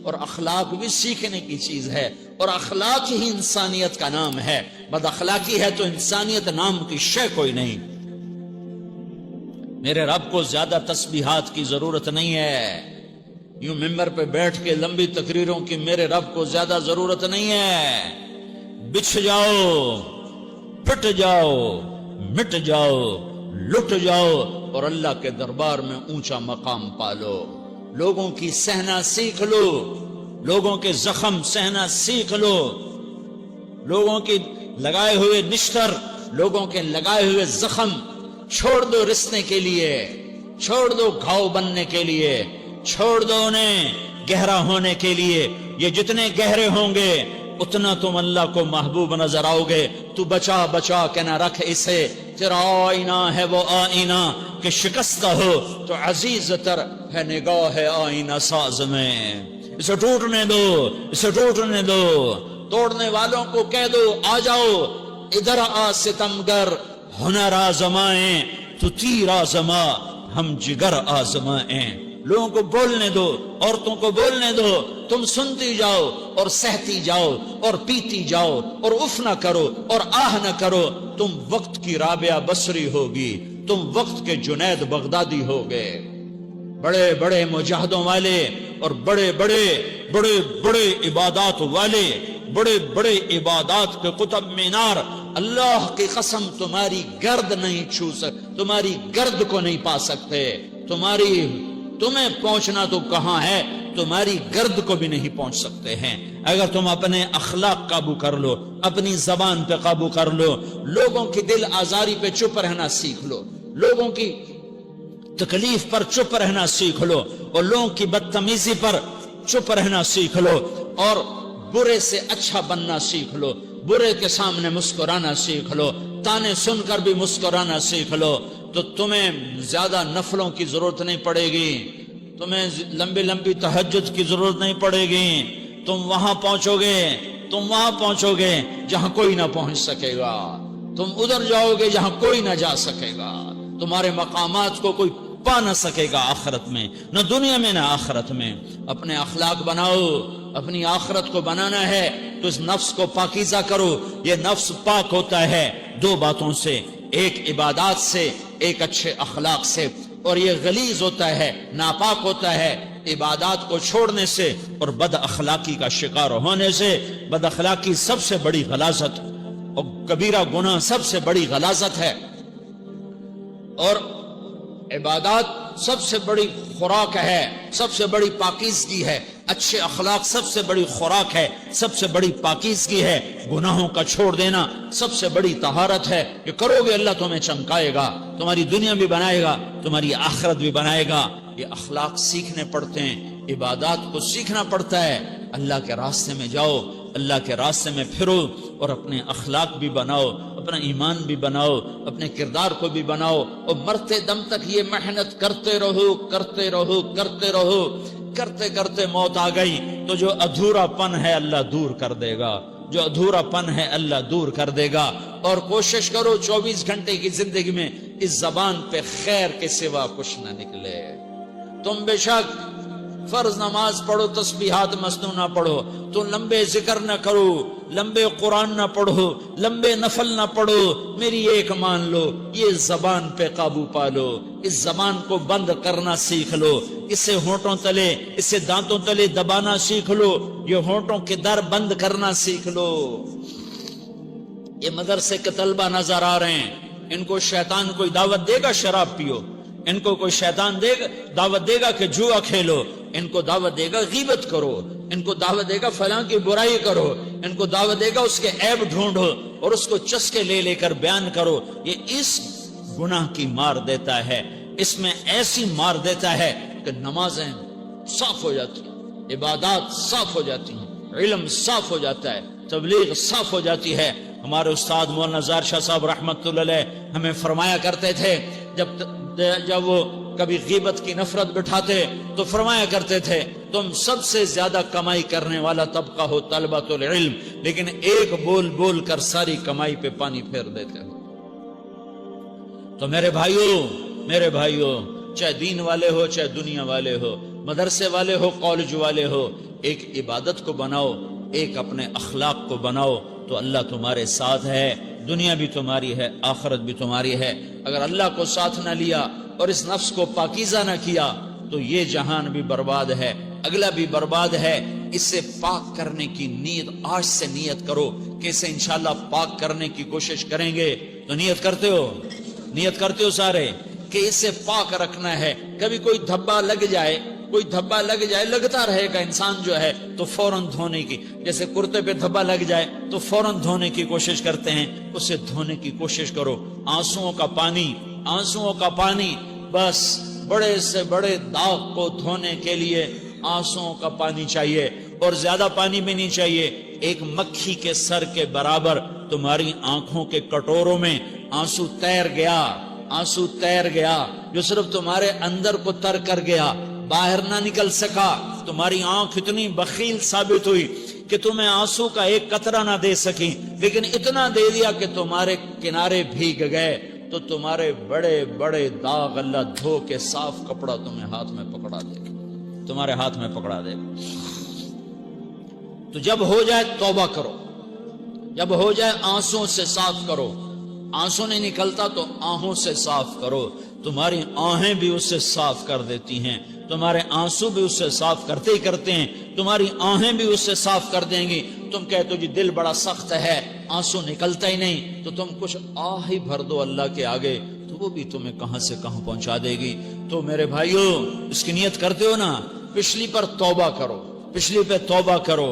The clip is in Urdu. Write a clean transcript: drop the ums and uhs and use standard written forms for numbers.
اور اخلاق بھی سیکھنے کی چیز ہے، اور اخلاق ہی انسانیت کا نام ہے۔ بد اخلاقی ہے تو انسانیت نام کی شے کوئی نہیں۔ میرے رب کو زیادہ تسبیحات کی ضرورت نہیں ہے، یوں ممبر پہ بیٹھ کے لمبی تقریروں کی میرے رب کو زیادہ ضرورت نہیں ہے۔ بچھ جاؤ، پٹ جاؤ، مٹ جاؤ، لٹ جاؤ، اور اللہ کے دربار میں اونچا مقام پالو۔ لوگوں کی سہنا سیکھ لو، لوگوں کے زخم سہنا سیکھ لو، لوگوں کی لگائے ہوئے نشتر، لوگوں کے لگائے ہوئے زخم چھوڑ دو رسنے کے لیے، چھوڑ دو گھاؤ بننے کے لیے، چھوڑ دو انہیں گہرا ہونے کے لیے۔ یہ جتنے گہرے ہوں گے اتنا تم اللہ کو محبوب نظر آؤ گے۔ تو بچا بچا کے نہ رکھ اسے، تیرا آئینہ ہے وہ آئینہ کہ شکستہ ہو تو عزیز تر ہے نگاہ آئینہ ساز میں۔ اسے ٹوٹنے دو، اسے ٹوٹنے دو۔ توڑنے والوں کو کہہ دو آ جاؤ ادھر آ ستمگر، ہنر آزمائیں تو تیر آزما، ہم جگر آزمائیں۔ لوگوں کو بولنے دو، عورتوں کو بولنے دو، تم سنتی جاؤ اور سہتی جاؤ اور پیتی جاؤ اور اف نہ کرو اور آہ نہ کرو۔ تم وقت کی رابعہ بصری ہوگی، تم وقت کے جنید بغدادی ہوگے۔ بڑے بڑے مجاہدوں والے اور بڑے بڑے بڑے بڑے عبادات والے، بڑے بڑے عبادات کے قطب مینار، اللہ کی قسم تمہاری گرد نہیں چھو تمہاری گرد کو نہیں پا سکتے۔ تمہیں پہنچنا تو کہاں ہے، تمہاری گرد کو بھی نہیں پہنچ سکتے ہیں۔ اگر تم اپنے اخلاق قابو کر لو، اپنی زبان پہ قابو کر لو، لوگوں کی دل آزاری پہ چپ رہنا سیکھ لو، لوگوں کی تکلیف پر چپ رہنا سیکھ لو، اور لوگوں کی بدتمیزی پر چپ رہنا سیکھ لو، اور برے سے اچھا بننا سیکھ لو، برے کے سامنے مسکرانا سیکھ لو، تانے سن کر بھی مسکرانا سیکھ لو، تو تمہیں زیادہ نفلوں کی ضرورت نہیں پڑے گی، تمہیں لمبی لمبی تہجد کی ضرورت نہیں پڑے گی۔ تم وہاں پہنچو گے جہاں کوئی نہ پہنچ سکے گا، تم ادھر جاؤ گے جہاں کوئی نہ جا سکے گا، تمہارے مقامات کو کوئی پا نہ سکے گا آخرت میں، نہ دنیا میں نہ آخرت میں۔ اپنے اخلاق بناؤ، اپنی آخرت کو بنانا ہے تو اس نفس کو پاکیزہ کرو۔ یہ نفس پاک ہوتا ہے دو باتوں سے، ایک عبادات سے، ایک اچھے اخلاق سے، اور یہ غلیظ ہوتا ہے، ناپاک ہوتا ہے عبادات کو چھوڑنے سے اور بد اخلاقی کا شکار ہونے سے۔ بد اخلاقی سب سے بڑی غلاظت اور کبیرہ گناہ سب سے بڑی غلاظت ہے، اور عبادات سب سے بڑی خوراک ہے، سب سے بڑی پاکیزگی ہے۔ اچھے اخلاق سب سے بڑی خوراک ہے، سب سے بڑی پاکیزگی ہے۔ گناہوں کا چھوڑ دینا سب سے بڑی طہارت ہے۔ یہ کرو گے اللہ تمہیں چمکائے گا، تمہاری دنیا بھی بنائے گا، تمہاری آخرت بھی بنائے گا۔ یہ اخلاق سیکھنے پڑتے ہیں، عبادات کو سیکھنا پڑتا ہے۔ اللہ کے راستے میں جاؤ، اللہ کے راستے میں پھرو، اور اپنے اخلاق بھی بناؤ، اپنا ایمان بھی بناؤ، اپنے کردار کو بھی بناؤ، اور مرتے دم تک یہ محنت کرتے رہو کرتے رہو کرتے رہو۔ کرتے کرتے موت آ گئی تو جو ادھورا پن ہے اللہ دور کر دے گا، جو ادھورا پن ہے اللہ دور کر دے گا۔ اور کوشش کرو 24 گھنٹے کی زندگی میں اس زبان پہ خیر کے سوا کچھ نہ نکلے۔ تم بے شک فرض نماز پڑھو، تسبیحات مسنون نہ پڑھو، تو لمبے ذکر نہ کرو، لمبے قرآن نہ پڑھو، لمبے نفل نہ پڑھو، میری ایک مان لو، یہ زبان پہ قابو پالو، اس زبان کو بند کرنا سیکھ لو، اسے ہونٹوں تلے، اسے دانتوں تلے دبانا سیکھ لو، یہ ہونٹوں کے در بند کرنا سیکھ لو۔ یہ مدرسے کے طلبہ نظر آ رہے ہیں، ان کو شیطان کوئی دعوت دے گا شراب پیو، ان کو کوئی شیطان دعوت دے گا کہ جوا کھیلو، ان کو دعوت دے گا غیبت کرو، ان کو دعوت دے گا فلاں کی برائی کرو، ان کو دعوت دے گا اس کے عیب ڈھونڈو اور اس کو چسکے لے لے کر بیان کرو۔ یہ اس گناہ کی مار دیتا ہے، اس میں ایسی مار دیتا ہے کہ نمازیں صاف ہو جاتی ہیں، عبادات صاف ہو جاتی ہیں، علم صاف ہو جاتا ہے، تبلیغ صاف ہو جاتی ہے۔ ہمارے استاد مولانا زار شاہ صاحب رحمت اللہ علیہ ہمیں فرمایا کرتے تھے، جب وہ کبھی غیبت کی نفرت بٹھاتے تو فرمایا کرتے تھے تم سب سے زیادہ کمائی کرنے والا طبقہ ہو طلبۃ العلم، لیکن ایک بول بول کر ساری کمائی پہ پانی پھیر دیتے ہو۔ تو میرے بھائیوں چاہے دین والے ہو چاہے دنیا والے ہو، مدرسے والے ہو کالج والے ہو، ایک عبادت کو بناؤ، ایک اپنے اخلاق کو بناؤ، تو اللہ تمہارے ساتھ ہے، دنیا بھی تمہاری ہے، آخرت بھی تمہاری ہے۔ اگر اللہ کو ساتھ نہ لیا اور اس نفس کو پاکیزہ نہ کیا تو یہ جہان بھی برباد ہے، اگلا بھی برباد ہے۔ اسے پاک کرنے کی نیت آج سے نیت کرو کہ اسے انشاءاللہ پاک کرنے کی کوشش کریں گے۔ تو نیت کرتے ہو؟ نیت کرتے ہو سارے کہ اسے پاک رکھنا ہے۔ کبھی کوئی دھبا لگ جائے، کوئی دھبا لگ جائے، لگتا رہے گا انسان جو ہے تو فوراً دھونے کی، جیسے کرتے پہ دھبا لگ جائے تو فوراً دھونے کی کوشش کرتے ہیں، اسے دھونے کی کوشش کرو۔ آنسوؤں کا پانی، آنسوؤں کا پانی، بس بڑے سے بڑے داغ کو دھونے کے لیے آنسوؤں کا پانی چاہیے، اور زیادہ پانی بھی نہیں چاہیے۔ ایک مکھی کے سر کے برابر تمہاری آنکھوں کے کٹوروں میں آنسو تیر گیا، آنسو تیر گیا، جو صرف تمہارے اندر کو تر کر گیا، باہر نہ نکل سکا۔ تمہاری آنکھ اتنی بخیل ثابت ہوئی کہ تمہیں آنسو کا ایک قطرہ نہ دے سکی، لیکن اتنا دے دیا کہ تمہارے کنارے بھیگ گئے۔ تو تمہارے بڑے بڑے داغ اللہ دھو کے صاف کپڑا تمہیں ہاتھ میں پکڑا دے گا، تمہارے ہاتھ میں پکڑا دے گا۔ تو جب ہو جائے توبہ کرو، جب ہو جائے آنسوں سے صاف کرو۔ آنسو نہیں نکلتا تو آہوں سے صاف کرو، تمہاری آہیں بھی اس سے صاف کر دیتی ہیں، تمہارے آنسو بھی اس سے صاف کرتے ہی کرتے ہیں، تمہاری آہیں بھی اس سے صاف کر دیں گی۔ تم کہتے ہو جی دل بڑا سخت ہے، آنسو نکلتا ہی نہیں، تو تم کچھ آہ ہی بھر دو اللہ کے آگے، تو وہ بھی تمہیں کہاں سے کہاں پہنچا دے گی۔ تو میرے بھائیو، اس کی نیت کرتے ہو نا، پچھلی پر توبہ کرو، پچھلی پہ توبہ کرو۔